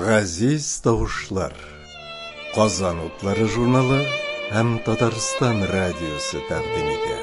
Газиз тавышлар, Казан утлары журналы һәм Татарстан радиосы тәкъдим итә.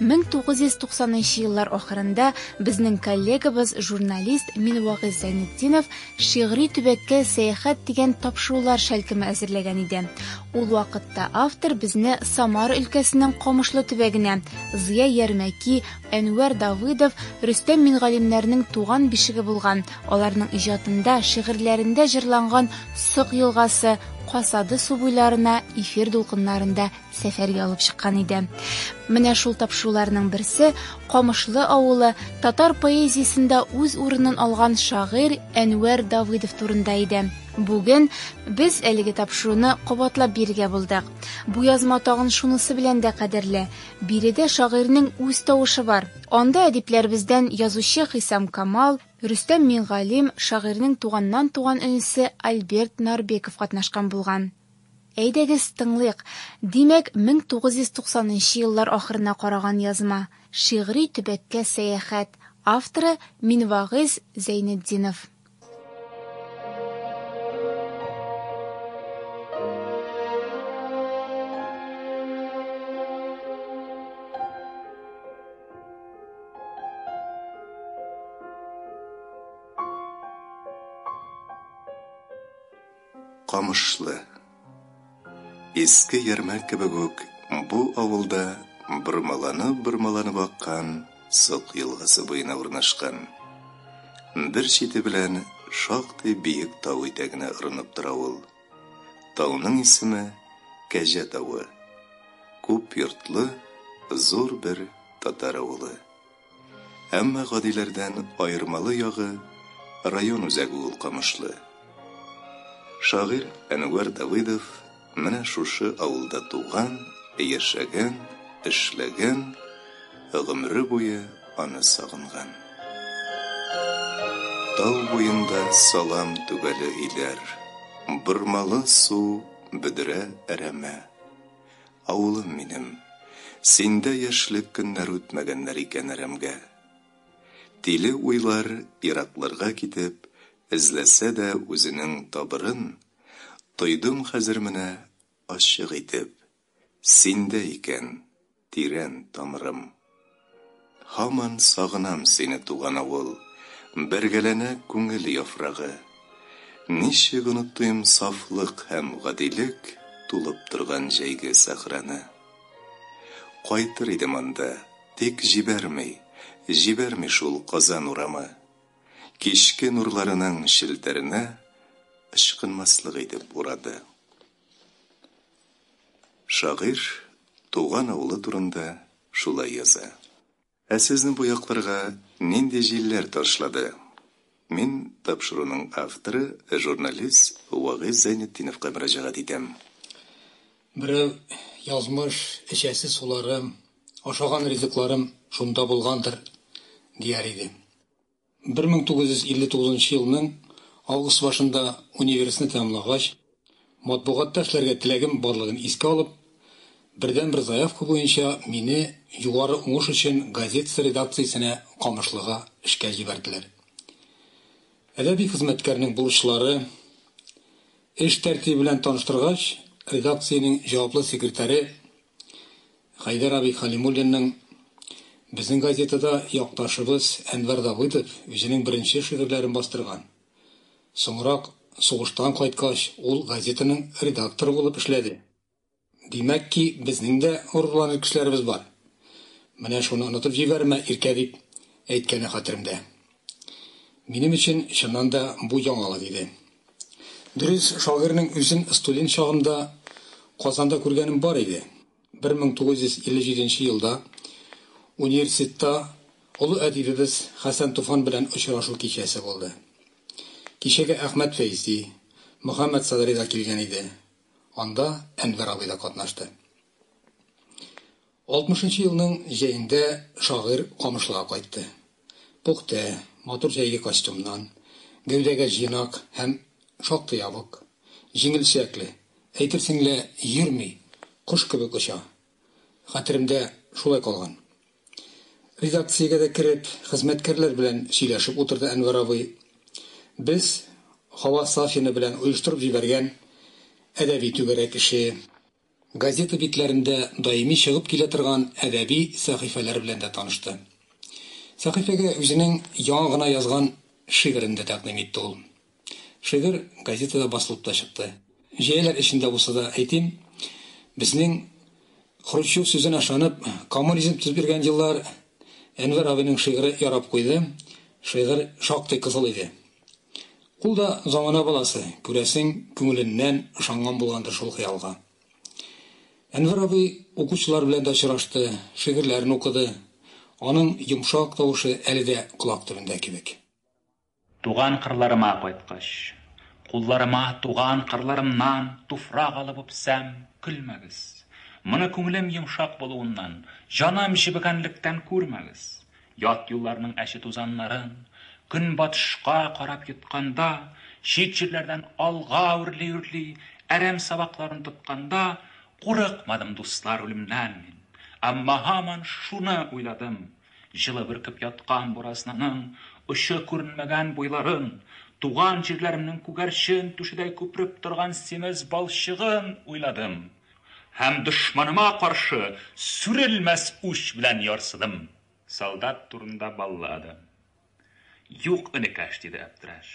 Мен 1990 еллар ахырында безнең коллегабыз журналист Минвагыз Зайнетдинов шигъри төбәккә сәяхәт дигән тапшырулар шәлкеме әзерләгән иде. Ул вакытта автор безне Самар өлкәсенең Камышлы төбәгенә, Зыя Ярмәки, Әнвәр Давыдов, Рөстәм Мингалимнәрнең туган бишеге булган, аларның иҗатында, шигырьләрендә җырланган Сык елгасы, Касады су буйларына, эфир дулкыннарында сәфәргә алып чыккан иде. Менә шул тапшыруларның берсе Камышлы авылы татар поэзиясендә үз урынын алган шагыйрь Әнвәр Давыдов турында иде. Бүген без әлеге тапшыруны кабатлап бирергә булдык. Бу язма тагын шунысы белән дә кадерле. Биредә шагыйрьнең үз тавышы бар. Анда әдипләребездән язучы Хисам Камал, Рөстәм Мингалим, шагыйрьнең туганнан-туган энесе Альберт Нарбеков катнашкан булган. Әйдәгез тыңлыйк. Димәк, 1990 еллар ахырына караган язма. Шигъри төбәккә сәяхәт. Авторы Минвагыз Зайнетдинов. Камышлы. Иске ярмәк кебек үк бу авылда бырмаланып аккан Сык елгасы буена урнашкан. Бер чите белән шактый биек тау итәгенә урынып тора ул. Тауның исеме Кәҗә тауы. Күп йортлы, зур бер татар авылы. Әмма гадиләрдән аермалы ягы район үзәге ул Камышлы. Шагыйрь Әнвәр Давыдов менә шушы авылда туган, яшәгән, эшләгән, гомере буе аны сагынган. Тау буенда салам түгәле иләр, бырмалы су бедерә әрәмә. Авылым минем, синдә яшьлек көннәр үтмәгәннәр икән әрәмгә. Тиле уйлар иракларга китеп, эзләсә дә үзенең табырын, тойдым хәзер менә ачык итеп, синдә икән тирән тамырым. Һаман сагынам сине туган авыл, бергәләнә күңел яфрагы. Ничек онытыйм сафлык һәм гадилек тулып торган җәйге сахраны. Кайтыр идем анда, тик җибәрми шул Казан урамы. Кичке нурларының шелтәренә ышкынмаслык итеп урады. Шагыйрь туган авылы турында шулай яза. Ә сезнең бу якларга нинди җилләр ташлады? Мин тапшыруның авторы, журналист Вагыз Зайнетдиновка мөрәҗәгать итәм. Берәү язмыш, эчәсе суларым, ашаган ризыкларым шунда булгандыр, дияр иде. 1959 елның август башында университетны тәмамлагач, матбугатта эшләргә теләгем барлыгын искә алып, бердән-бер заявка буенча мине югары уңыш өчен газета редакциясенә Камышлыга эшкә җибәрделәр. Әдәби хезмәткәрнең бурычлары эш тәртибе белән таныштыргач, редакциянең җаваплы секретаре Хайдар Аби Халимуллинның безнең газетада якташыбыз Әнвәр Давыдов үзенең беренче шигырьләрен бастырган. Соңрак сугыштан кайткач, ул газетаның редакторы булып эшләде. Димәк ки, безнең дә горурланыр кешеләребез бар. Менә шуны онытып җибәрмә, иркә дип әйткәне хәтеремдә. Минем өчен чыннан да бу яңалык иде. Дөрес, шагыйрьнең үзен студент чагында Казанда күргәнем бар иде. 1957 елда университетта Улы әдибебез Хасан Туфан белән очрашу кичәсе булды. Кичәгә Әхмәт Фәйзи, Мөхәммәд Садри да килгән иде. Анда Әнвәр абый да катнашты. 60-нчы елның җәендә шагыйрь Камышлыга кайтты. Пөхтә, матур җәйге костюмнан, гәүдәгә җинак һәм шактый ябык, җиңелчәкле, әйтерсең лә йөрми, кош кебек оча. Хәтеремдә шулай калган. Редакциягә дә кереп, хезмәткәрләр белән сөйләшеп утырды Әнвәр абый. Без Хава Сафина белән оештырып җибәргән әдәби түгәрәк кеше, газета битләрендә даими чыгып килә торган әдәби сәхифәләр белән дә танышты. Сәхифәгә үзенең яңа гына язган шигырен дә тәкъдим итте ул. Шигырь газетада басылып та чыкты. Җәяләр эчендә булса да әйтим, безнең Хрущев сүзенә ышанып, коммунизм төзеп биргән еллар Әнвәр абыйның шигыре ярап куйды. Шигырь шактый кызыл иде. Ул да замана баласы, күрәсең, күңеленнән ышанган булгандыр шул хыялга. Әнвәр абый укучылар белән дә очрашты, шигырьләрен укыды. Аның йомшак тавышы әле дә колак төбендә кебек. Туган кырларыма кайткач, кулларыма туган кырларымнан туфрак алып үпсәм, көлмәгез. Моны күңелем йомшак булуыннан, җаным җибегәнлектән күрмәгез. Ят юлларның әче тузаннарын, көн батышка карап йотканда, чит җирләрдән алга үрли-үрли, әрәм сабакларын тотканда, курыкмадым дуслар үлемнән мин. Әмма һаман шуны уйладым. Җылы бөркеп яткан буразнаның, ұшы күренмәгән буйларын, туган җирләремнең күгәрчен түшедәй күпреп торган семез балчыгын уйладым. Һәм дошманыма каршы сүрелмәс үч белән ярсыдым. Солдат турында балладым. Юк, энекәш, диде Әптерәш.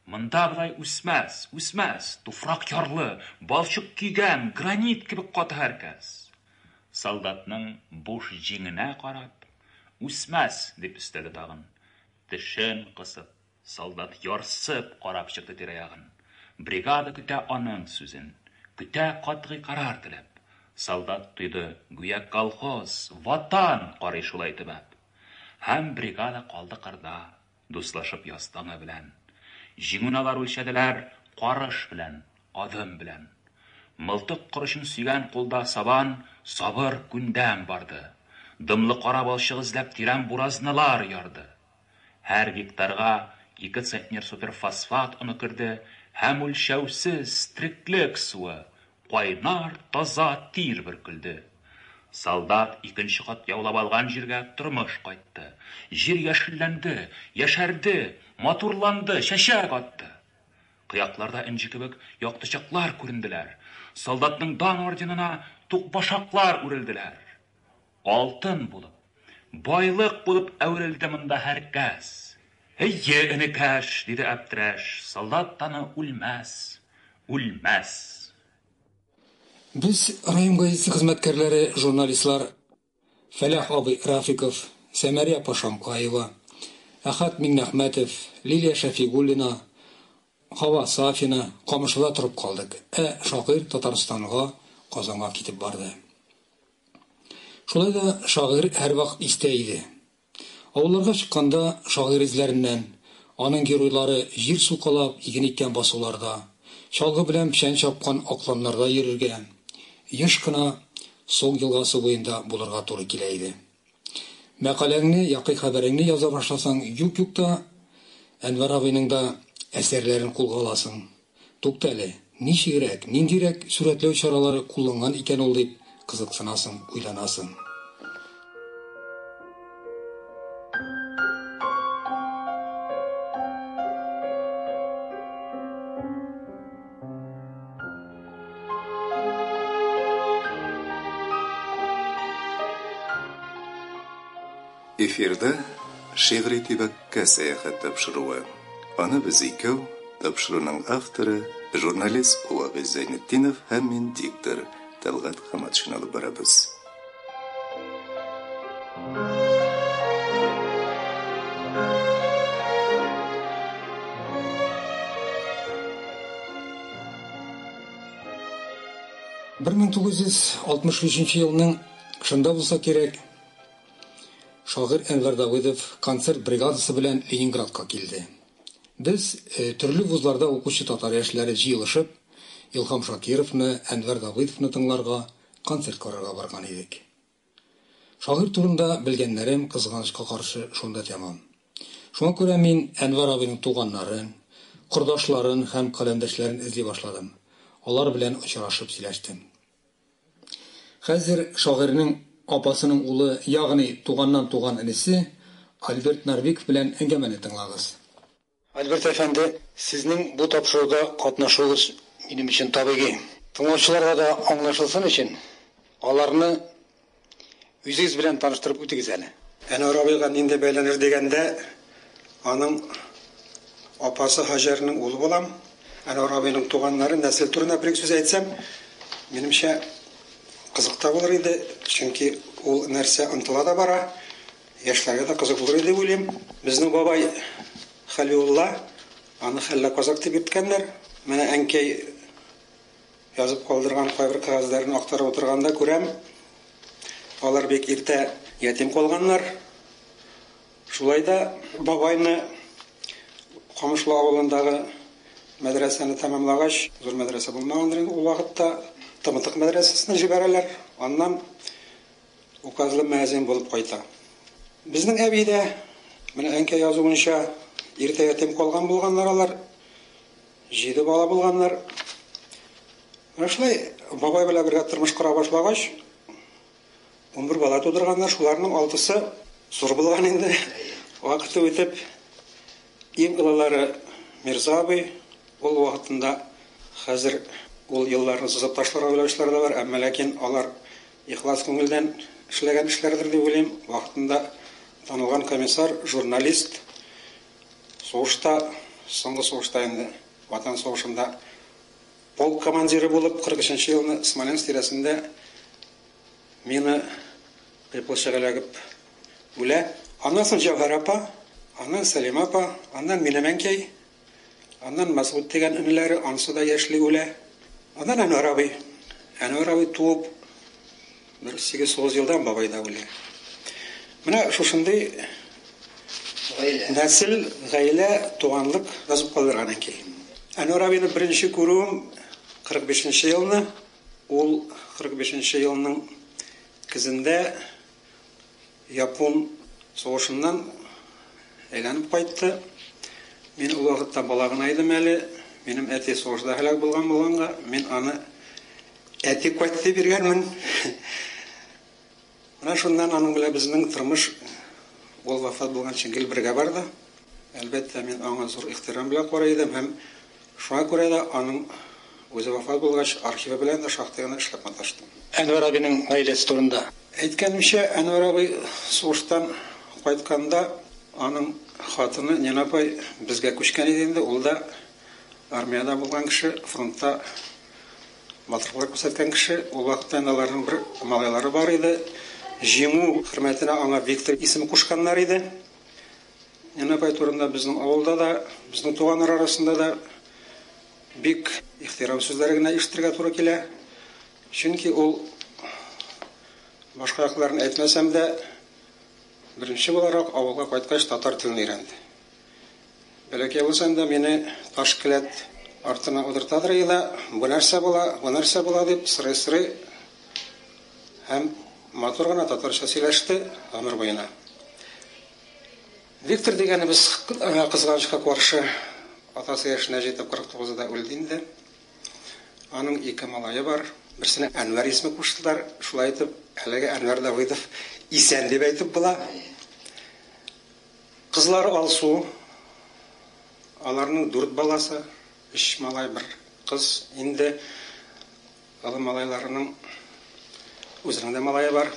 Монда болай үсмәс, үсмәс, туфрак ярлы, балчык кигән, гранит кебек каты һәркәс. Солдатның буш җиңенә карап, үсмәс, дип өстәде тагын. Тешен кысып, солдат ярсып карап чыкты тирә-ягын. Бригада көтә аның сүзен, көтә катгый карар теләп. Солдат тойды, гүя колхоз, ватан карый шулай төбәп. Һәм бригада калды кырда, дуслашып ястаңы белән. Җиңүналар үлчәделәр карыш белән, адым белән. Мылтык корышын сөйгән кулда сабан, сабыр күндәм барды. Дымлы кара балчык эзләп тирән буразнылар ярды. Һәр гектарга 2 центнер суперфосфат уны керде, һәм үлчәүсез тереклек суы, кайнар таза тир бөркелде. Солдат икенче кат яулап алган җиргә тормыш кайтты. Җир яшелләнде, яшәрде, матурланды, чәчәк атты. Кыякларда инҗе кебек яктычаклар күренделәр. Солдатның дан орденына тукбашаклар үрелделәр. Алтын булып, байлык булып әверелде монда һәркәс. Әйе, энекәш, диде Әптерәш, солдат таны үлмәс, үлмәс. Без район газетасы хезмәткәрләре, журналистлар Фәләх абый Рафиков, Сәмәрия Пашамкаева, Әхәт Миңнәхмәтов, Лилия Шәфигуллина, Хава Сафина Камышлыда торып калдык. Шагыйрь Татарстанга, Казанга китеп барды. Шулай да шагыйрь һәр вакыт истә иде. Авылларга чыкканда шагыйрь изләреннән, аның геройлары җир сукалап иген иткән басуларда, чалгы белән печән чапкан акланнарда йөрергә, еш кына Сог елгасы буенда булырга туры килә иде. Мәкаләңне, якый хәбәреңне яза башласаң, юк-юк та Әнвәр абыйның да әсәрләрен кулга аласың. Туктале, ничегрәк, ниндирәк сүрәтләү чаралары кулланган икән ул дип кызыксынасың, уйланасың. Эфирда шигъри төбәккә сәяхәт тапшыруы. Аны без икәү, тапшыруның авторы, журналист Вагыз Зәйнетдинов һәм мин диктор Тәлгат Хаматшин алып барабыз. Бер 1963 елның кышында булса кирәк, шагыйрь Әнвәр Давыдов концерт бригадасы белән Ленинградка килде. Без төрле вузларда укучы татар яшьләре җыелышып, Илһам Шакировны, Әнвәр Давыдовны тыңларга, концерт карарга барган идек. Шагыйрь турында белгәннәрем кызганычка каршы шунда тәмам. Шуңа күрә мин Әнвәр абыйның туганнарын, кордашларын һәм каләмдәшләрен эзли башладым. Алар белән очрашып сөйләштем. Хәзер шагыйрьнең апасының улы, ягъни туганнан туган инесе Альберт Нарвиков белән әңгәмәне тыңлагыз. Альберт әфәнде, сезнең бу тапшыруда катнашуыгыз минем өчен табигый. Тыңлаучыларга да аңлашылсын өчен аларны үзегез белән таныштырып үтегез әле. Әнвәр абыйга нинди бәйләнер дигәндә, аның апасы Хаҗәрнең улы булам. Әнвәр абыйның туганнары нәсел турында бер сүз әйтсәм, минемчә кызык та булыр иде, чөнки ул нәрсә ынтыла да бара, яшьләргә дә кызык булыр иде уйлыйм. Безнең бабай Халиулла, аны Хәллә Казак дип йөрткәннәр. Менә әнкәй язып калдырган кайбер кагазларын актарып утырганда күрәм, алар бик иртә ятим калганнар. Шулай да бабайны Камышлы авылындагы мәдрәсәне тәмамлагач, зур мәдрәсә булмагандыр инде ул вакытта, Тымытык мәдрәсәсенә җибәрәләр. Аннан указлы мәзин булып кайта. Безнең әбидә, менә әнкәй язуынча, иртә ятим калган булганнар алар, 7 бала булганнар. Менә шулай бабай белән бергә тормыш кора башлагач, 11 бала тудырганнар, шуларның 6-сы зур булган инде. Вакыты үтеп, иң олылары Мирза абый, ул вакытында хәзер ул елларны сызып ташларга уйлаучылар да бар, әмма ләкин алар ихлас күңелдән эшләгән эшләрдер дип уйлыйм. Вакытында танылган комиссар, журналист, сугышта, соңгы сугышта инде Ватан сугышында полк командиры булып 43-нче елны Смоленск тирәсендә мине кыйпылчыга эләгеп үлә. Аннан соң Җавһар апа, аннан Сәлимә апа, аннан минем әнкәй, аннан Масгуд дигән инеләре, анысы да яшьли үлә. Аннан Әнвәр абый. Әнвәр абый туып 8-9 елдан бабай да үлә. Менә шушындый нәсел, гаилә, туганлык язып калдырган әнкәй. Әнвәр абыйны беренче күрүем 45-нче елны, ул 45-нче елның көзендә Япон сугышыннан әйләнеп кайтты. Мин ул вакытта бала гына идем әле. Минем әти сугышта һәлак булганга, мин аны әти кайтты биргәнмен. Менә шуннан аның белән безнең тормыш ул вафат булганчы гел бергә барды. Әлбәттә, мин аңа зур ихтирам белән карый идем һәм шуңа күрә дә аның үзе вафат булгач архивы белән дә шактый гына эшләп маташтым. Әнвәр абыйның гаиләсе турында. Әйткәнемчә, Әнвәр абый сугыштан кайтканда аның хатыны Ненапай безгә күчкән иде инде. Ул да армияда булган кеше, фронтта батырлык күрсәткән кеше. Ул вакытта аларның бер малайлары бар иде. Җиңү хөрмәтенә аңа Виктор исеме кушканнар иде. Ненапай турында безнең авылда да, безнең туганнар арасында да бик ихтирам сүзләре генә ишетергә туры килә. Чөнки ул башка якларын әйтмәсәм дә, беренче буларак авылга кайткач татар телен өйрәнде. Бәләкәй булсам да мине Ташкелет артына утыртадыр иде. Бу нәрсә була дип сырый-сырый һәм матур гына татарча сөйләште гомер буена. Виктор дигәнебез кызганычка каршы атасы яшенә җитеп 49-да үлде инде. Аның 2 малае бар. Берсенә Әнвәр исеме куштылар. Шулай итеп, әлегә Әнвәр Давыдов исән дип әйтеп була. Кызлары Алсу, аларның 4 баласы, 3 малай, 1 кыз. Инде алы малайларының үзенең дә малае бар.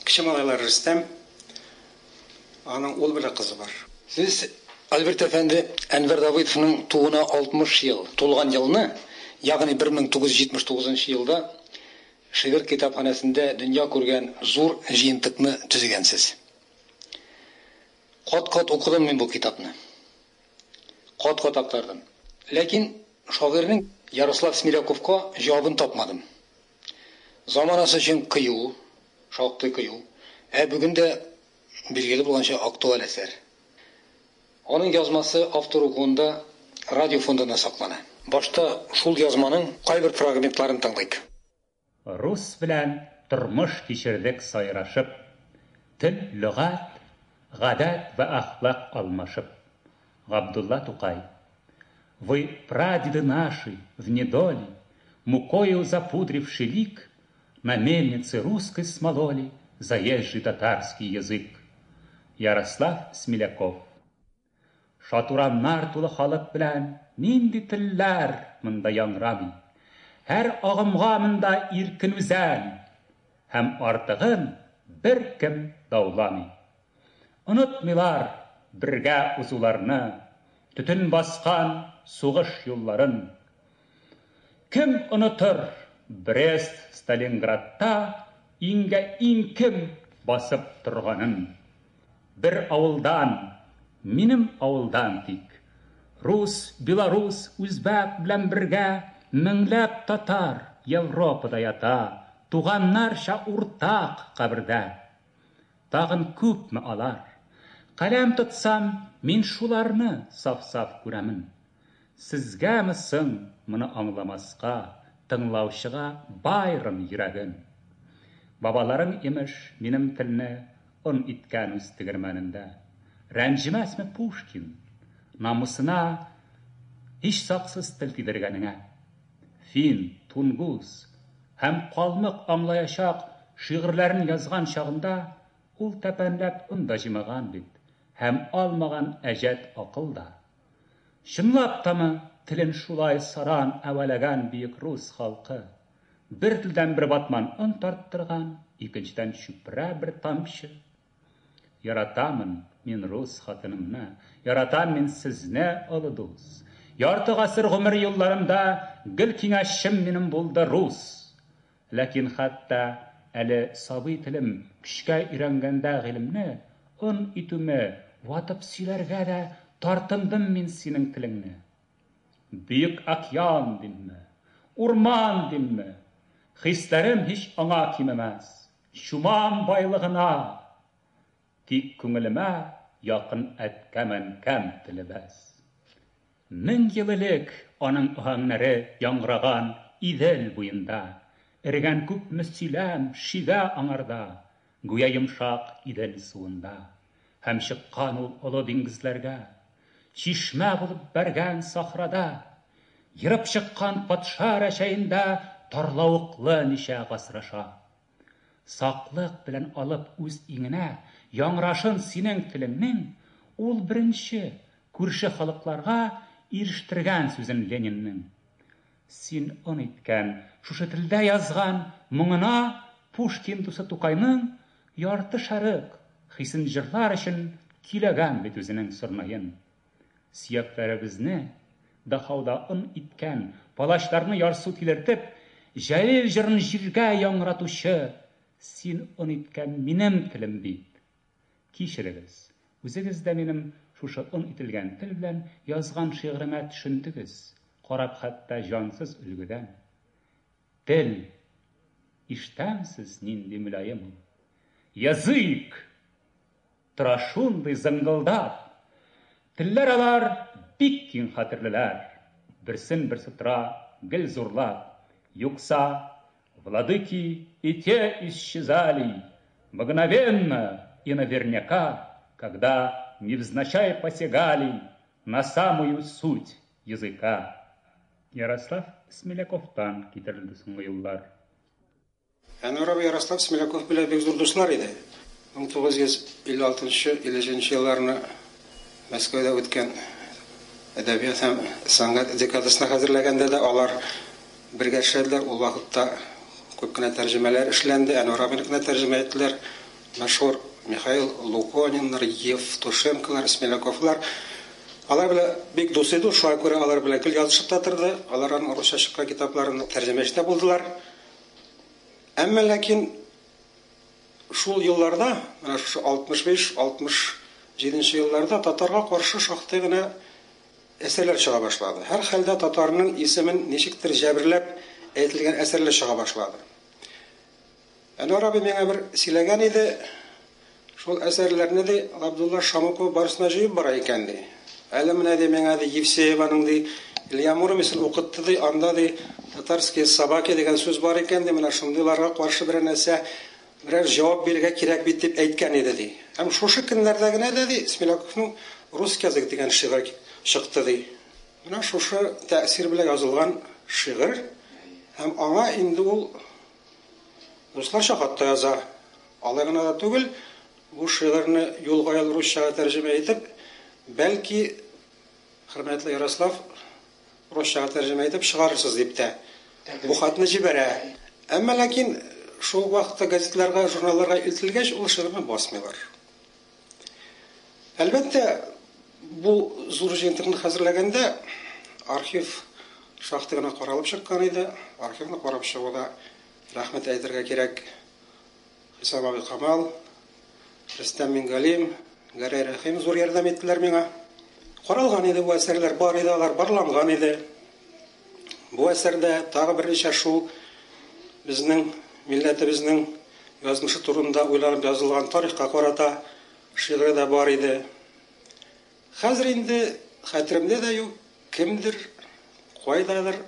Кече малайлар Рөстәм, аның ул белән кызы бар. Сез, Альберт әфәнде, Әнвәр Давыдовның туына 60 ел тулган елны, ягъни 1979 елда Шигырь китапханәсендә дөнья күргән зур җыентыкны төзегәнсез. Кат-кат укыдым мин бу китапны. Кат-кат актардым. Ләкин шагыйрьнең Ярослав Смиряковка җавабын тапмадым. Заманасы өчен кыю, шактый кыю. Бүген дә билгеле булганча актуаль әсәр. Аның язмасы автор укуында радио фондында саклана. Башта шул язманың кайбер фрагментларын тыңлыйк. Рус белән тормыш кичердек сайрашып, тел, лөгать, гадәт ва ахлак алмашып. Габдулла Тукай. Вы, прадеды наши, в недоле, мукою запудривший лик, на мельнице русской смололи заезжий татарский язык. Ярослав Смеляков. Шатураннар тулы халык белән нинди телләр монда яңрамый. Һәр агымга монда иркен үзән, һәм артыгын беркем дауламый. Онытмыйлар бергә узуларны, төтен баскан сугыш юлларын. Кем онытыр Брест, Сталинградта иңгә иң кем басып торганын. Бер авылдан, минем авылдан тик, рус, белорус, үзбәк белән бергә меңләп татар Европада ята, туганнарча уртак кабердә. Тагын күпме алар? Каләм тотсам, мин шуларны саф-саф күрәмен. Сезгәме соң моны аңламаска, тыңлаучыга байрым йөрәген. Бабаларым имеш минем телне он иткән үз тегермәнендә. Рәнҗемәсме Пушкин намысына һич саксыз тел тидергәнеңә. Фин, Тунгус һәм Калмык аңлаячак шигырьләрен язган чагында ул тәпәнләп унда җимаган бит, һәм алмаган әҗәт акылда. Чынлап тамы телен шулай саран әвәләгән бөек рус халкы. Бер телдән бер батман он тарттырган, икенчедән чүпрә бер тамчы. Яратамын мин рус хатынымны, яратам мин сезне, олы дус. Ярты гасыр гомер юлларымда гел киңәшем минем булды рус. Ләкин хәтта әле сабый телем көчкә өйрәнгәндә гыйлемне, он итүме ватып сөйләргә дә тартындым мин синең телеңне. Büyük океан димме, урман димме, хисләрем һич аңа кимемәс. Шумам байлыгына, тик күңелемә якын әткәмен кәм телебәс. Мең ел элек аның аңнары яңгыраган Идел буенда, эргән күпме сөйләм, шигә аңарда, гүя йомшак Идел суында. Һәм чыккан ул олы диңгезләргә, чишмә булып бәргән сахрада, йырып чыккан патша рәшәендә тарлавыклы ничә гасраша. Саклык белән алып үз иңенә яңрашын синең телеңнең, ул беренче күрше халыкларга ирештергән сүзен Ленинның. Син он иткән, шушы телдә язган моңына Пушкин дусы Тукайның ярты шәрык хисен җырлар өчен киләгән бит үзенең сырнайын. Сөякләребезне дахауда он иткән, палачларны ярсу тилертеп, җәлил җырын җиргә яңратучы, син он иткән минем телем бит. Кичерегез, үзегез дә минем шушы он ителгән тел белән язган шигыремә төшендегез, карап хәтта җансыз өлгедән. Тел, ишетәмсез нинди мөлаем. Язык, тора шундый зыңгылдап. Телләр алар бик киң хәтерлеләр. Берсен-берсе тора гел зурлап. Юкса, владыки и те исчезали мгновенно и наверняка, когда невзначай посягали на самую суть языка. Ярослав Смеляковтан китерелде соңгы еллар. Әнвар Ярослав Смеляков белән бик зур дуслар иде. 1956-57 елларны Мәскәүдә үткән әдәбият һәм сәнгать декадасына хәзерләгәндә дә алар бергә эшләделәр. Ул вакытта күп кенә тәрҗемәләр эшләнде. Әнвар абыйны тәрҗемә иттеләр. Мәшһүр Михаил Лукониннар, Евтушенколар, Смеляковлар. Алар белән бик дус иде. Шуңа күрә алар белән гел язышып та торды. Аларның русча чыккан китапларын тәрҗемәче булдылар. Әмма ләкин шул елларда, менә шу 65-67 елларда татарга каршы шактый гына әсәрләр чыга башлады. Һәр хәлдә татарның исемен ничектер җәберләп әйтелгән әсәрләр чыга башлады. Әнвар абый миңа бер сөйләгән иде, Шул әсәрләрне дә Абдулла Шамуков барысына җыеп бара икән ди. Әле менә дә миңа дә Евсееваның ди Илья Муромец укытты ди, анда ди татарские собаки дигән сүз бар икән ди, менә шундыйларга каршы бер нәрсә берәр җавап бирергә кирәк бит дип әйткән иде ди. Һәм шушы көннәрдә генә дә ди Смеляковның русский язык дигән шигырь чыкты ди. Менә шушы тәэсир белән язылган шигырь һәм аңа инде ул дусларча хатта яза. Алай гына да түгел, бу шигырьне юлга русчага тәрҗемә итеп, бәлки хөрмәтле Ярослав русчага тәрҗемә итеп чыгарырсыз дип тә бу хатны җибәрә. Әмма ләкин шул вакытта газетларга, журналларга илтелгәч, ул шигырьне басмыйлар. Әлбәттә, бу зур җыентыкны хәзерләгәндә архив шактый гына каралып чыккан иде. Архивны карап чыгуда рәхмәт әйтергә кирәк Хисам абый Камал, Рөстәм Мингалим, Гәрәй Рәхим зур ярдәм иттеләр миңа. Каралган иде бу әсәрләр, бар иде, алар барланган иде. Бу әсәрдә тагы берничә шул безнең милләтебезнең язмышы турында уйланып язылган тарихка карата шигырь дә бар иде. Хәзер инде хәтеремдә дә юк, кемдер, кайдадыр,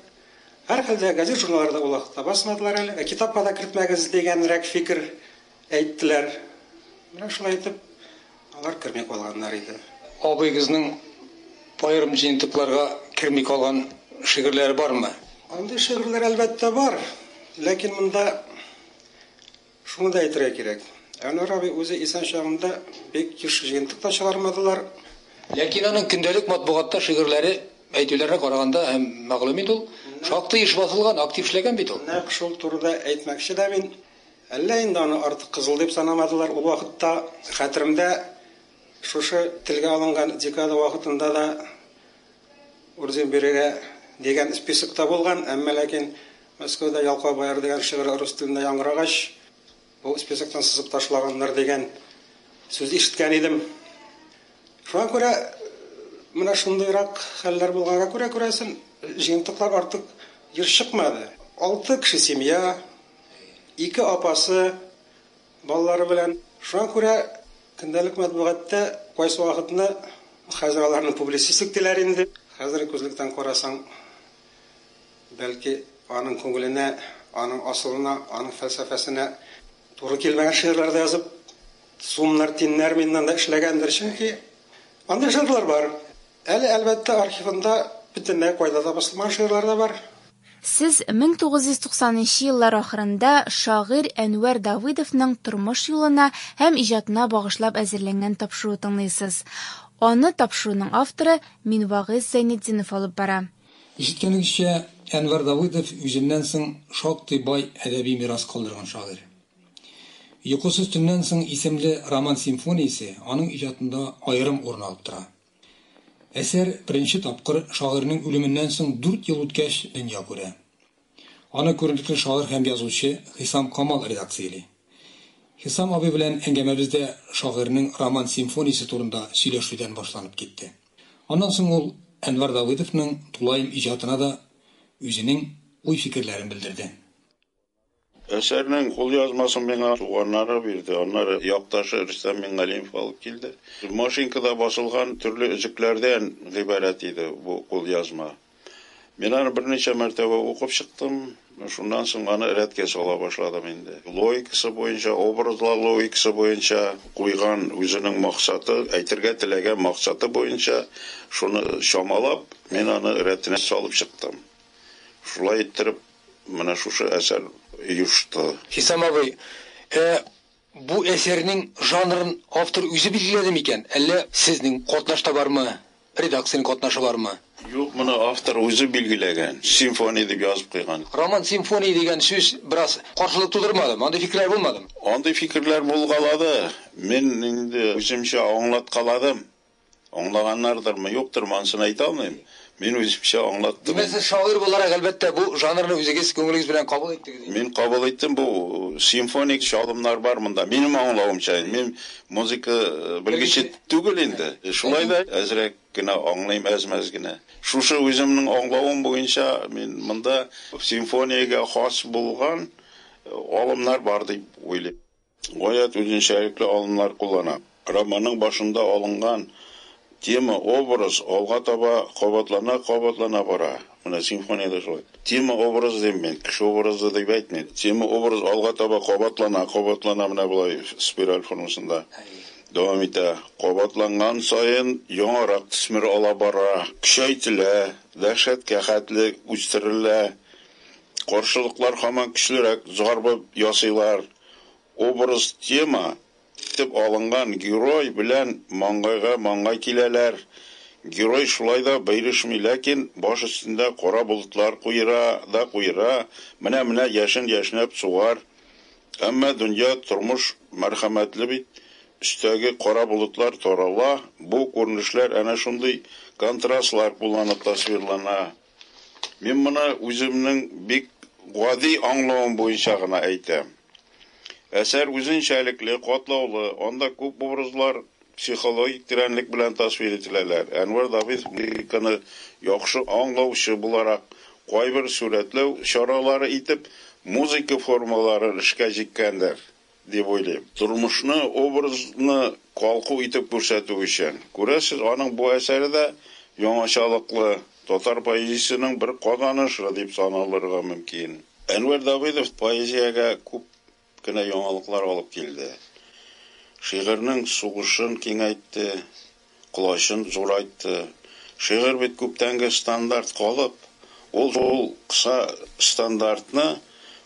һәрхәлдә газет журналларда ул вакытта басмадылар әле. Китапка да кертмәгез дигәнрәк фикер әйттеләр. Менә шулай итеп, алар кермәй калганнар иде. Абыйгызның аерым җыентыкларга керми калган шигырьләре бармы? Андый шигырьләр әлбәттә бар, ләкин монда шуны да әйтергә кирәк. Әнвәр абый үзе исән чагында бик еш җыентык та чыгармадылар. Ләкин аның көндәлек матбугатта шигырьләре әйтүләренә караганда һәм мәгълүм иде ул, шактый еш басылган, актив эшләгән бит ул. Нәкъ шул турыда әйтмәкче дә мин. Әллә инде аны артык кызыл дип санамадылар. Ул вакытта хәтеремдә шушы телгә алынган декада вакытында да Урзин бирегә дигән списокта булган, әмма ләкин Мәскәүдә Ялкау баяр дигән шигырь рус телендә яңгырагач, бу списоктан сызып ташлаганнар дигән сүз ишеткән идем. Шуңа күрә менә шундыйрак хәлләр булганга күрә күрәсен, җыентыклар артык еш чыкмады. 6 кеше семья, 2 апасы, балалары белән. Шуңа күрә көндәлек матбугатта кайсы вакытны хәзер аларны публицистик диләр инде. Хәзер күзлектән карасаң, бәлки аның күңеленә, аның асылына, аның фәлсәфәсенә туры килмәгән шигырьләрдә язып, сумнар, тиннәр миннән да эшләгәндер, чөнки андый шигырьләр бар. Әле әлбәттә архивында бөтенләй кайда да басылмаган шигырьләр дә бар. Сез 1990 еллар ахырында шагыйрь Әнвәр Давыдовның тормыш юлына һәм иҗатына багышлап әзерләнгән тапшыру тыңлыйсыз. Аны тапшыруның авторы Минвагыйз Зәйнетдинов алып бара. Ишеткәнегезчә, Әнвәр Давыдов үзеннән соң шактый бай әдәби мирас калдырган шагыйрь. Йокысыз төннән соң исемле роман-симфониясе аның иҗатында аерым урын алып тора. Әсәр беренче тапкыр шагыйрьнең үлеменнән соң 4 ел үткәч дөнья күрә. Аны күренекле шагыйрь һәм язучы Хисам Камал редакциялый. Хисам абый белән әңгәмәбездә шагыйрьнең роман-симфониясе турында сөйләшүдән башланып китте. Аннан соң ул Әнвәр Давыдовның тулайым иҗатына да үзенең уй-фикерләрен белдерде. Әсәрнең кулъязмасын миңа туганнары бирде. Аннары якташы Рөстәм Мингалимов алып килде. Машинкада басылган төрле өзекләрдән гыйбарәт иде бу кулъязма. Мин аны берничә мәртәбә укып чыктым. Шуннан соң аны рәткә сала башладым инде. Логикасы буенча, образлар логикасы буенча куйган үзенең максаты, әйтергә теләгән максаты буенча шуны чамалап, мин аны рәтенә салып чыктым. Шулай иттереп, менә шушы әсәр юшты. Хисам абый, бу әсәрнең жанрын автор үзе билгеләде микән? Әллә сезнең катнашта бармы? Редакциянең катнашы бармы? Юк, моны автор үзе билгеләгән. Симфония дип язып куйган. Роман-симфония дигән сүз бераз каршылык тудырмады. Андый фикерләр булмады. Андый фикерләр булгалады. Мин инде үземчә аңлаткаладым. Аңлаганнардырмы, юктырмы, анысын әйтә алмыйм. Мин үземчә аңлаттым. Сез шагыйрь буларак әлбәттә бу жанрны үзегез күңелегез белән кабул иттегез. Мин кабул иттем, бу симфоник чалымнар бар монда. Минем аңлавымча, мин музыка белгече түгел инде. Шулай да әзрәк генә аңлыйм, әзмәз генә. Шушы үземнең аңлавым буенча мин монда симфониягә хас булган алымнар бар дип уйлыйм. Gayet özünçəlikli alımlar kullanıb. Romanın başında alıngan tema, obraz, alğa taba qabatlana bara. Buna simfoniyada şöyle. Tema obraz deyim ben, kişi obrazı deyip aytmayın. Tema obraz alğa taba qabatlana buna bulay spiral formasında. Devam ete. Qabatlangan sayın yaڭarak tismir ala bara, küçeytile, dəhşətke xətli üstürüle, qarşılıqlar haman kişilərək zarba yasıylar. Obraz tema tip alıngan giroy bilen mangay kileler. Giroy şulayda beyrişmi, lakin baş üstünde kara bulutlar kuyura, mine yaşınıp suvar. Ama dünya turmuş merhametli bit. Üstəgi kara bulutlar torala, bu görünüşler ana şunday kontrastlar kullanıp tasvirlana. Men buna özümün bik gadi anlığım boyunca gına aytam. Eser özünçəlikli, qatlaulu, onda köp obrazlar psixologik tirenlik bilen tasvir etileler. Enver Davidov'ni yaxşı anlauçı bularak qaybir suretlev şaraları itip muzika formaları işke jikkendir deb oylayım. Turmuşni, obrazını kalkı itip görsetүү üçün. Göresiz, onun bu eseri de yaڭaçalıklı Tatar poezisinin bir kazanışı deb sanalırga mümkün. Enver Davidov poeziyaga köp kine yaڭalıklar alıp geldi. Şiirinin soğuşun kengaytdı, kulaşın zoraytdı. Şiir bit köptengi standart kalıp, ol kısa standartını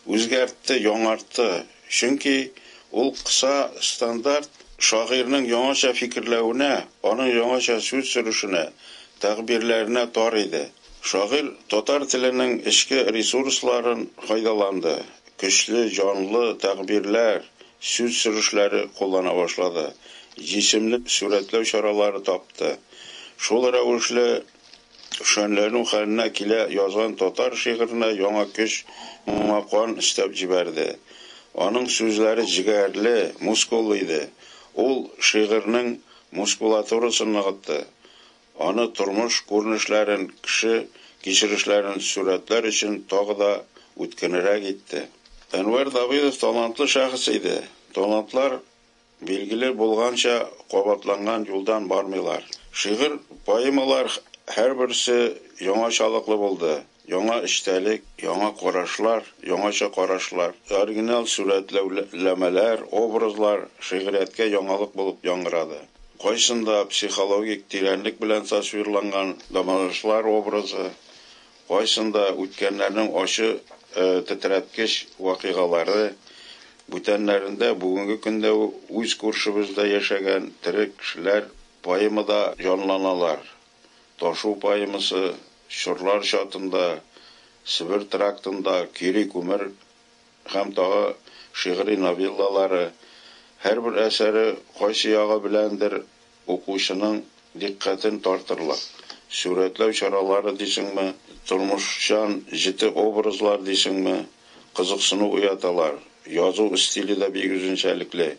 özgertdi, yaڭartdı. Çünkü ol kısa standart şairinin yaڭaça fikirlevine, onun yaڭaça söz sürüşüne, təqbirlerine tar idi. Şair Tatar tilinin içki resursların faydalandı. Güçlü, canlı təqbirler, söz sürüşleri kullana başladı. Cisimli suretlev şaraları taptı. Şolara uçlu şönlerin haline kile yazan Tatar şiirine yaڭa güç maqan istep jiberdi. Onun sözleri jigerli, muskulluydu. Ol şiirinin muskulaturasını nıgıttı. Onu turmuş görünüşlerin, kişi geçirişlerin suretler için tağı da ütkenirek gitti. Enver Davidov talantlı şahıs idi. Talantlar bilgili bulgança qabatlangan yoldan barmılar. Şiir, poemalar her birisi yaڭaçalıklı buldu. Yaڭa iştelik, yaڭa qaraşlar, orijinal suretlemeler, obrazlar şiiriyetke yaڭalık bulup yaڭıradı. Qaysında psixologik tirenlik bilen tasvirlangan damanışlar obrazı, qaysında ötkenlerinin aşı titretkiş vakigaları, bütenlerinde bugünkü günde öz kurşumuzda yaşayan tirik kişiler poemada canlanalar. Taşu poeması, Şurlar şatında, Sibir traktında, Kiri Kumir, hem daha şiiri novellaları, her bir eseri qaysı yağı bilendir okuşunun dikkatin tartırlar. Suretlev şaraları desinmi, turmuşşan jiti obrazlar desinmi, kızıksını uyatalar. Yazı stili de bir özünçəlikli,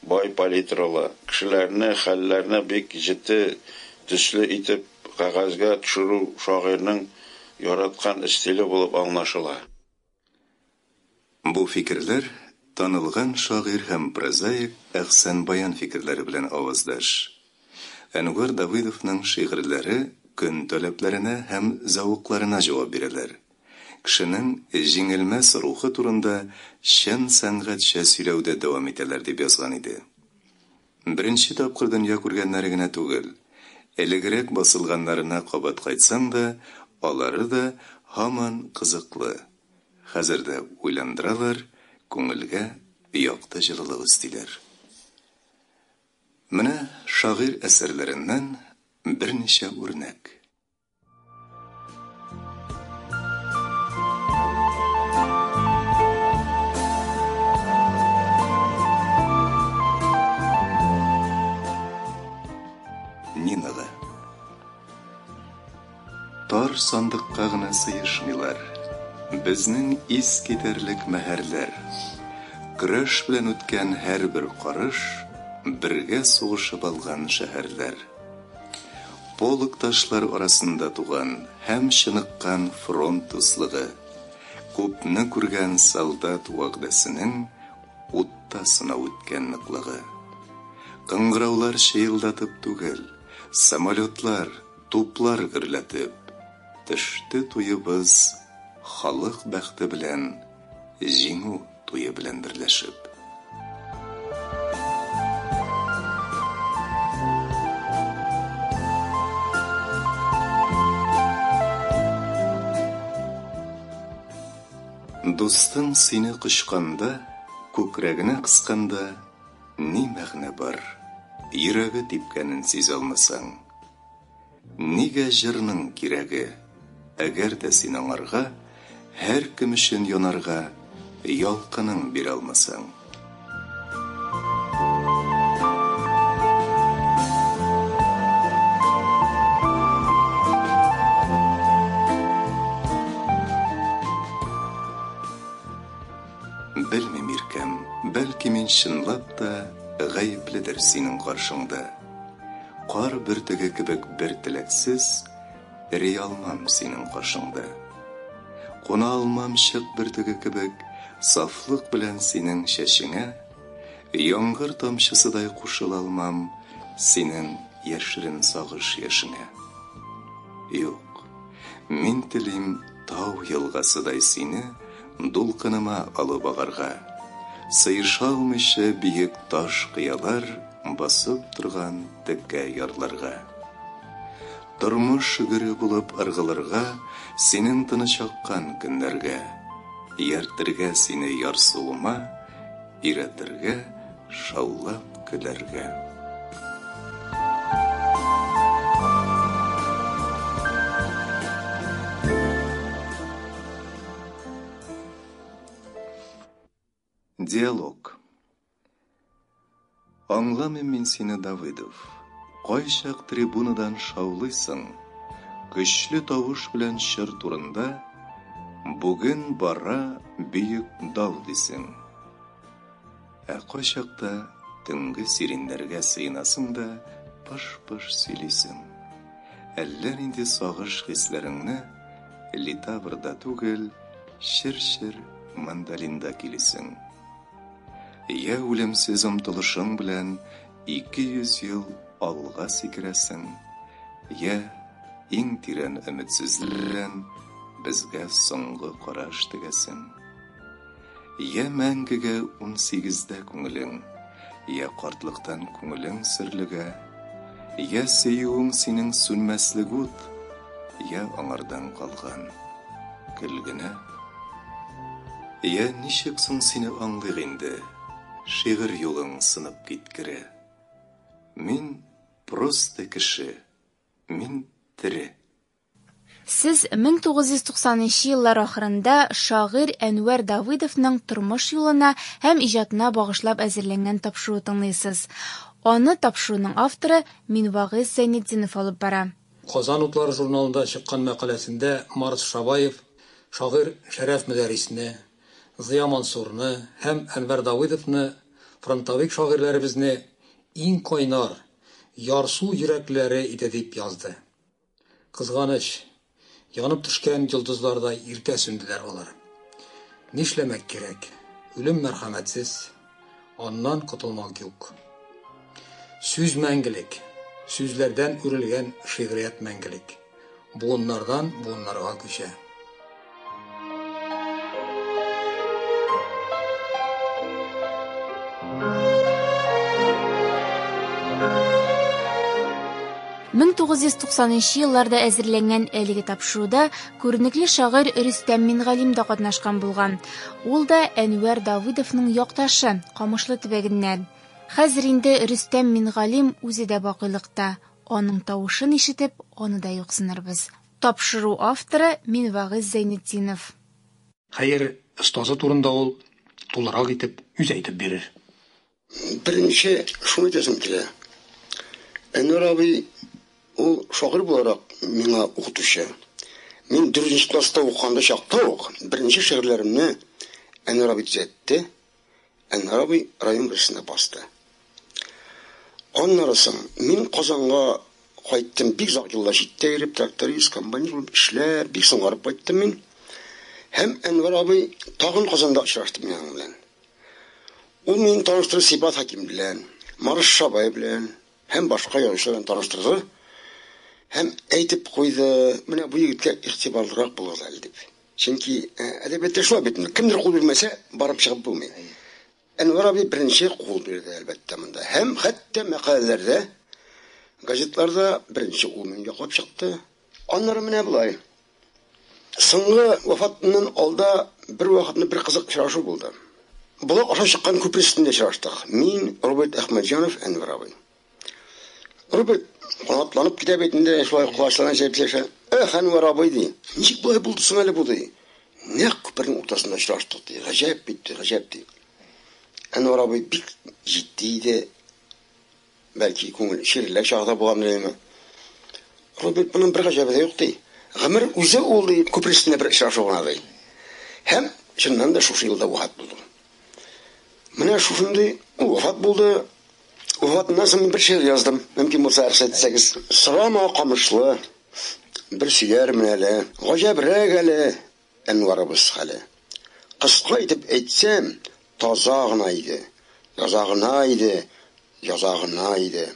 bay palitralı, kişilerini, hallerini bek jiti düslü itip kağızga düşürü şairinin yaratkan stili bulup anlaşıla. Bu fikirler tanılgan şair hem prozaik Әхсән Баян fikirleri bilen avazdaş. Enver Davidov'ның şiirleri gün taleplerine hem zavuklarına cevap verirler. Kişinin jеңелмәс ruhu turunda şen sәнгатьчә сөйләүдә devam ителәр дип язган иде. Birinci tapkır dünya күргәннәре генә түгел, элегрәк басылганнарына кабат кайтсаң да, алары да һаман кызыклы. Хәзер дә уйландыралар, күңелгә якты җылылык истиләр. Менә шагыйрь әсәрләреннән берничә үрнәк. Нинаға. Тар сандыкка гына сыйышмыйлар. Безнең ис китерлек мәһәрләр. Көрәш белән үткән һәр бер карыш, бергә сугышып алган шәһәрләр. Полк ташлар арасында туган һәм чыныккан фронт дуслыгы, күпне күргән солдат вәгъдәсенең та сынау үткән ныклыгы. Кыңгыраулар шыйылдатып түгел, самолетлар, туплар гөрләтеп, төште туебыз халык бәхте белән, җиңү туе белән берләшеп. Дустың сине кычканда, күкрәгенә кысканда, ни мәгънә бар? Йөрәге типкәнен сизә алмасаң. Нигә җырның кирәге? Әгәр дә син аңарга, һәр кем өчен янарга, ялкының бирә алмасаң. Белмим иркәм, бәлки мин чынлап та гаепледер синең каршыңда. Кар бөртеге кебек бер теләксез, эри алмам синең каршыңда. Куна алмам чык бөртеге кебек, сафлык белән синең чәчеңә. Яңгыр тамчысыдай кушыла алмам синең яшерен сагыш яшеңә. Юк, мин телим тау елгасыдай сине дулкыныма алып агарга. Сыйыша алмыйча биек таш кыялар басып торган теккә ярларга. Тормыш шигыре булып ыргылырга, синең тыныч аккан көннәргә. Яртырга сине ярсуыма, иретергә, шаулап көләргә. Диалог. Аңламыйм мин сине, Давыдов. Кайчак трибунадан шаулыйсың, көчле тавыш белән чыр турында, бүген бара бөек дау дисең. Кайчакта төнге сиреннәргә сыйнасың да, пыш-пыш сөйлисең. Әллә нинди сагыш хисләреңне литабрда түгел, чир-чир мандалинда килисең. Я үлемсез омтылышың белән 200 ел алга сикерәсең. Я иң тирән өметсезлек белән безгә соңгы караш тегәсең. Я мәңгегә 18дә күңелең, я картлыктан күңелең серлегә. Я сөюең синең сүнмәслек ут, я аңардан калган көлгенә. Я ничек соң сине аңлыйм инде? Шигырь юлың сынып киткере. Мин просто кеше, мин тере. Сез 1990 еллар ахырында шагыйрь Әнвәр Давыдовның тормыш юлына һәм иҗатына багышлап әзерләнгән тапшыру тыңлыйсыз. Аны тапшыруның авторы Минвагыйз Зәйнетдинов алып бара. Казан утлары журналында чыккан мәкаләсендә Марс Шабаев шагыйрь Шәрәф Мәдәрисне, Зыя Мансурны һәм Әнвәр Давыдовны фронтовик шагыйрьләребезне иң кайнар, ярсу йөрәкләре итә дип язды. Кызганыч, янып төшкән йолдызлардай иртә сүнделәр алар. Нишләмәк кирәк? Үлем мәрхәмәтсез, аннан котылмак юк. Сүз мәңгелек, сүзләрдән үрелгән шигърият мәңгелек. Буыннардан буыннарга күчә. 1990 елларда әзерләнгән әлеге тапшыруда күренекле шагыйрь Рөстәм Мингалим да катнашкан булган. Ул да Әнвәр Давыдовның якташы, Камышлы төбәгеннән. Хәзер инде Рөстәм Мингалим үзе дә бакыйлыкта. Аның тавышын ишетеп, аны да юксынырбыз. Тапшыру авторы Минвагыйз Зәйнетдинов. Хәер, остазы турында ул тулырак итеп үз әйтеп бирер. Беренче шуны әйтәсем килә. Әнвәр абый ул шагыйрь буларак миңа укытучы. Мин 4нче класста укганда чакта ук беренче шигырьләремне Әнвәр абый төзәтте. Әнвәр абый район берсенә басты. Аннан соң мин Казанга кайттым, бик зак еллар җиттә йөреп, тракторист, комбайнер эшләп, бик соңарып кайттым мин. Һәм Әнвәр абый тагын Казанда очраштым мин белән. Ул мине таныштырды Сибат Хаким белән, Марш Шабай белән, һәм башка язучылар таныштырды. Һәм әйтеп куйды, менә бу егеткә игътибарлырак булыгыз әле дип. Чөнки әдәбиятта шулай бит, кемдер кул бирмәсә, барып чыгып булмый. Әнвәр абый беренче кул бирде әлбәттә монда. Һәм хәтта мәкаләләрдә, газетларда беренче ул мине яклап чыкты. Аннары менә булай. Соңгы вафатыннан алда бер вакытны бер кызык очрашу булды. Булак аша чыккан күпер өстендә очраштык. Мин, Роберт Әхмәтҗанов, Әнвәр абый. Роберт канатланып китә битендә шулай кулачлана җәйпсәшә. Әнвәр абый ди. Ничек булай булды соң әле бу ди? Нәкъ күпернең уртасында очраштык ди. Гаҗәп бит, гаҗәп ди. Әнвәр абый бик җитди иде. Бәлки күңел ширлек чагда булганмы? Роберт моның бер гаҗәбе юк ди. Гомер үзе ул ди күпер өстендә бер очрашу гына ди. Һәм чыннан да шушы елда вафат булды. Менә шушындый вафат булды. Вафатыннан соң бер шигырь яздым. Мөмкин булса рөхсәт итсәгез. Сырама камышлы, бер сөяр менә әле, гаҗәбрәк әле, Әнвәрбез хәле. Кыска итеп әйтсәм, таза гына иде. Яза гына иде.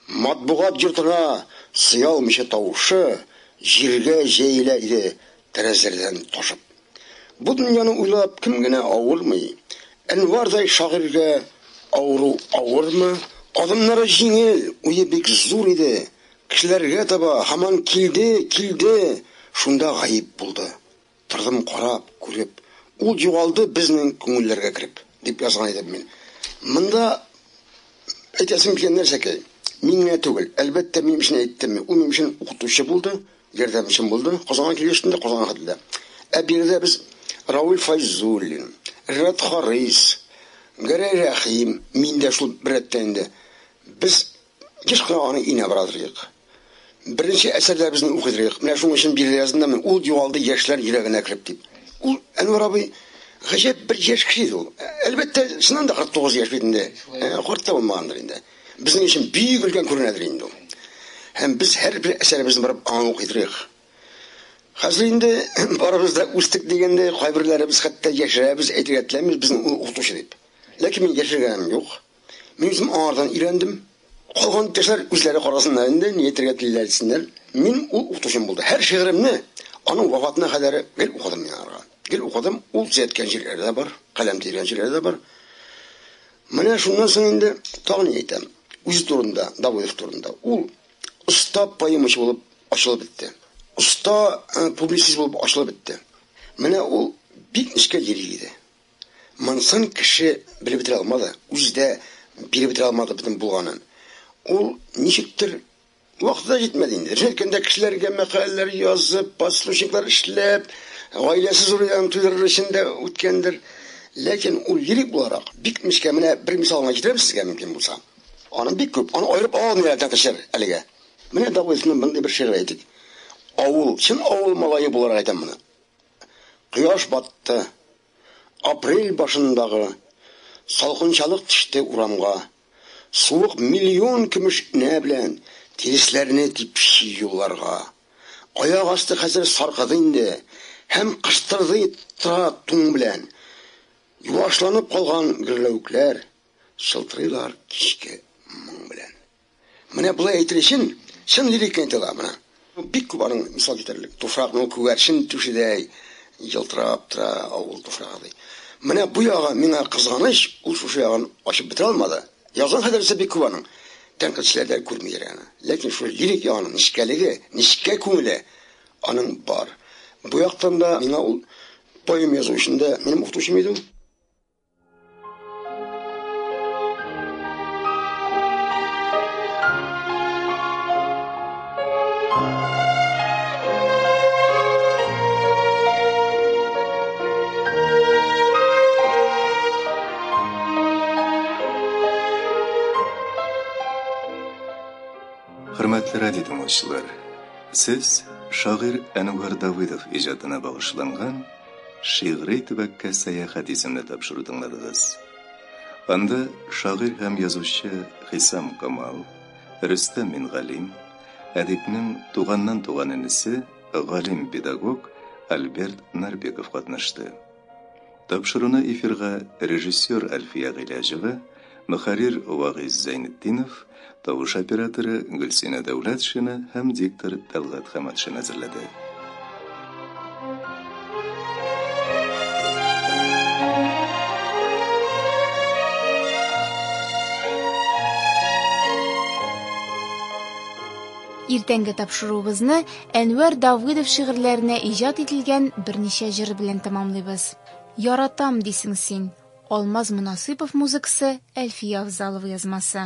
Матбугат йортына сыялмыйча тавышы, җиргә җәелә иде тәрәзәдән ташып. Бу дөньяны уйлап кем генә авырмый? Әнвәрдай шагыйрьгә авыру авырмы? Адымнары җиңел, уе бик зур иде. Кешеләргә таба һаман килде. Шунда гаип булды. Тордым карап, күреп. Ул югалды безнең күңелләргә кирип, дип язган идем мин. Монда әйтәсем килгән нәрсәкәй. Миңә түгел, әлбәттә мин өчен әйттем. Ул мин өчен укытучы булды, ярдәмчем булды. Казанга килгәчтә Казанга хәтле. Ә биредә без Рауль Файзуллин, Рат Харис, Гәрәй Рәхим, мин дә шул берәттәнде. Без кешкә аны инә барадырык. Беренче әсәрләребезне укыдырык. Менә шуның өчен биредә яздым. Ул югалды яшьләр йөрәгенә кирип дип. Ул Әнвәр абый гаҗәп бер яшь кеше ул. Әлбәттә, шуннан да 49 яшь бит инде. Картта булмагандыр инде. Безнең өчен бик өлкән күренәдер инде ул. Һәм без һәр бер әсәребезне барып аңа укыдырык. Хәзер инде барыбыз да үстек дигәндә, кайберләребез хәтта яшәрбез, әйтергә теләмибез безнең укытучы дип. Ләкин мин яшәргәнем юк. Мин үзем аңардан өйрәндем. Калган төшләр үзләре карасыннар инде, ни әйтергә теләсеннәр. Мин ул укытучым булды. Һәр шигыремне аның вафатына кадәр гел укыдым мин аңа. Гел укыдым, ул зәткән җирләрдә бар, каләм тиргән җирләрдә бар. Менә шуннан соң инде тагын әйтәм. Үз турында, Давыдов турында. Ул уста поэмачы булып ачылып бетте. Уста публицист булып ачылып бетте. Менә ул бик нечкә йөри иде. Монсын кеше белеп бетерә алмады. Үздә биреп бетерә алмады битен булганын. Ул ничектер вакытта җитмәде инде. Шәкендә кешеләргә мәкаләләр язып, послушниклар эшләп, гаиләсе зурыган туйлар эчендә үткәндер. Ләкин ул лирик буларак бик нечкә менә бер мисалга җитерәм сезгә мөмкин булса. Аны бик күп, аны аерып алмыйлар тәкъшер әлегә. Менә Давыдовның бындай бер шигырь әйтик. Авыл, чын авыл малае буларак әйтәм моны. Кояш батты. Апрель башындагы салкынчалык төште урамга. Суык миллион көмеш инә белән тирисләрне типши юлларга. Аяк асты хәзер саркыды инде, һәм кыштырды тора туң белән. Юашланып калган гөрләүкләр шылтырыйлар кичке моң белән. Менә булай әйтер өчен чын лирик әйтелә менә. Бик күп аның мисал китерлек. Туфракның күгәрчен түшедәй ялтырап тора авыл туфрагы. Менә бу яга миңа кызганыч, ул шушы ягын ачып бетерә алмады. Язган хәдәрсе бик күп аның. Тәнкыйтьчеләрдә күрмиләр аны. Ләкин шу лирик ягының нишкәлеге, нишкә күңеле аның бар. Бу яктан да миңа ул поэма язучында минем укытучым иде. Hürmetli radyo dinleyiciler, siz şair Әнвәр Давыдов ijadına bağışlangan Şiğri Tübekке Seyahat isimli tapşırı dinlediniz. Anda şair hem yazıcı Hisam Kamal, Rüstem Mingalim, edipnin tuğandan tuğan inisi Galim pedagog Albert Narbekov katnaştı. Тапшыруны эфирға режиссер Альфия Гыйләҗева, мөхәррир Вагиз Зәйнетдинов, тавыш операторы Гөлсинә Дәүләтшина һәм диктор Тәлгат Хаматшин әзерләде. Иртәнге тапшыруыбызны Әнвәр Давыдов шигырьләренә иҗат ителгән берничә җыр белән тәмамлыйбыз. Яратам дисең син. Алмаз Мөнасыйпов музыкасы, Әлфия Авзалова язмасы.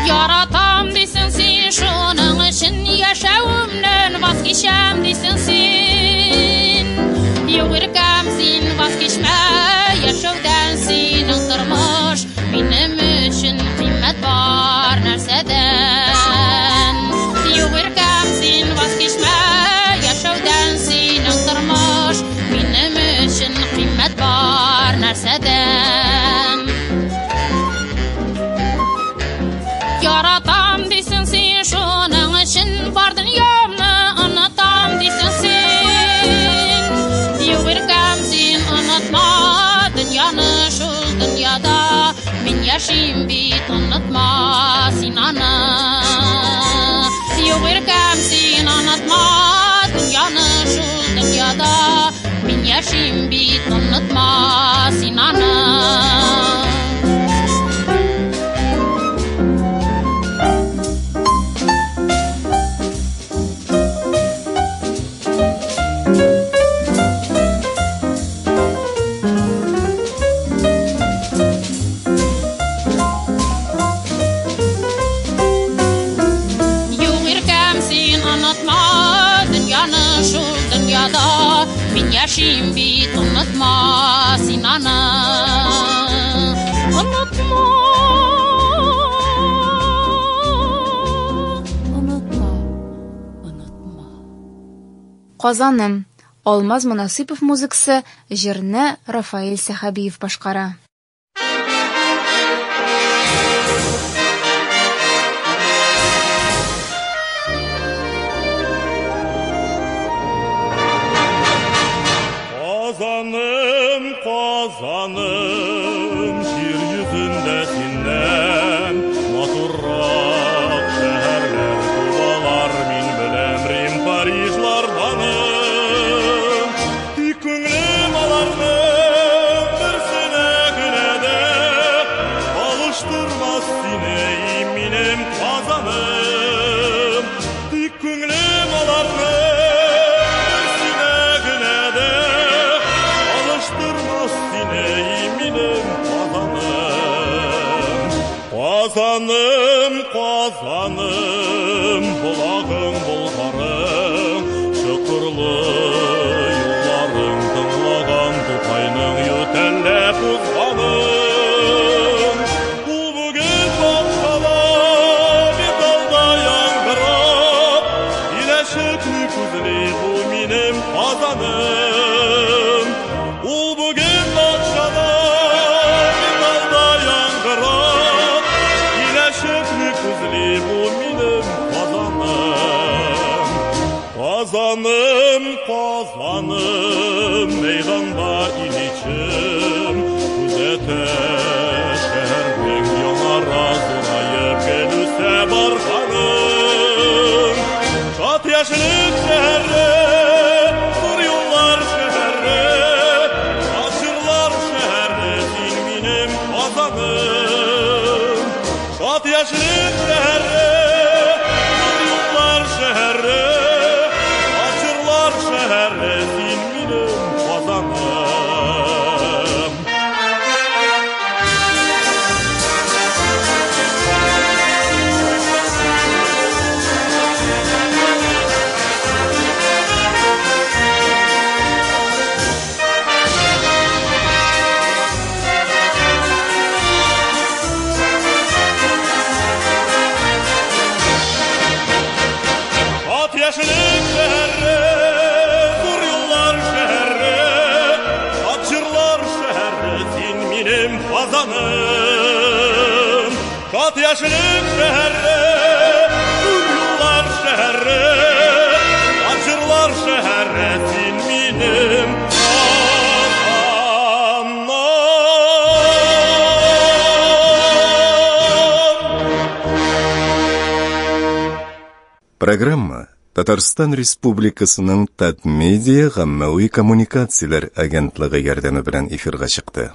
Yaratam desen sen şunun için yaşavımdan vazgeçem desen sen. Yürürkem sen vazgeçme yaşavdan senin durmuş benim için kıymet var nerseden. Yürürkem sen vazgeçme yaşavdan senin durmuş benim için kıymet var nerseden. Yaratam desen sen şunun için var dünyamı unutam desen sen. Yürürkem sen unutma dünyanı şu dünyada men yaşayım bit unutma sen ana. Yürürkem sen unutma dünyanı şu dünyada men yaşayım bit unutma sen ana. Men yaşayım bit unutma sen ana. Unutma, unutma, unutma. Казаным. Алмаз Мөнасыйпов музыкасы, җырны Рафаэль Сәхәбиев башкара. Kazanım, şiir yüzünde sinden maturrak şehirler duvalar min bilem Rim Parijlardanım. Dik könglim alardım birsine güne de alıştırmaz sineyim minem kazanım. Dik könglim alardım Kazanım, kazanım, bulağın bulgarın, şükürlü yolların tınlağın tutayının yütellep uzganın. Bu bugün bakşada bir dalda yankırıp, ileşikli küzlü bu minim kazanım. Bu bugün bakşada bir dalda yankırıp, ileşikli küzlü bu minim kazanım. Kazanım, kazanım, meydanda iliçim, küzete şehrin yanara zorayıp gelüse barkanım. Çat yaşlık şehri, dur yollar şehri, açırlar şehri, ilminim kazanım. Çat yaşlık şehri, dur yollar şehri, açırlar şehri, ilminim kazanım. Шат яшілік шәрі, Dur yollar şəhərə, Acırlar şəhərə, Sin minim Программа Татарстан Республикасының Татмедиа гаммәви коммуникацияләр агентлыгы ярдәме белән эфирга чыкты.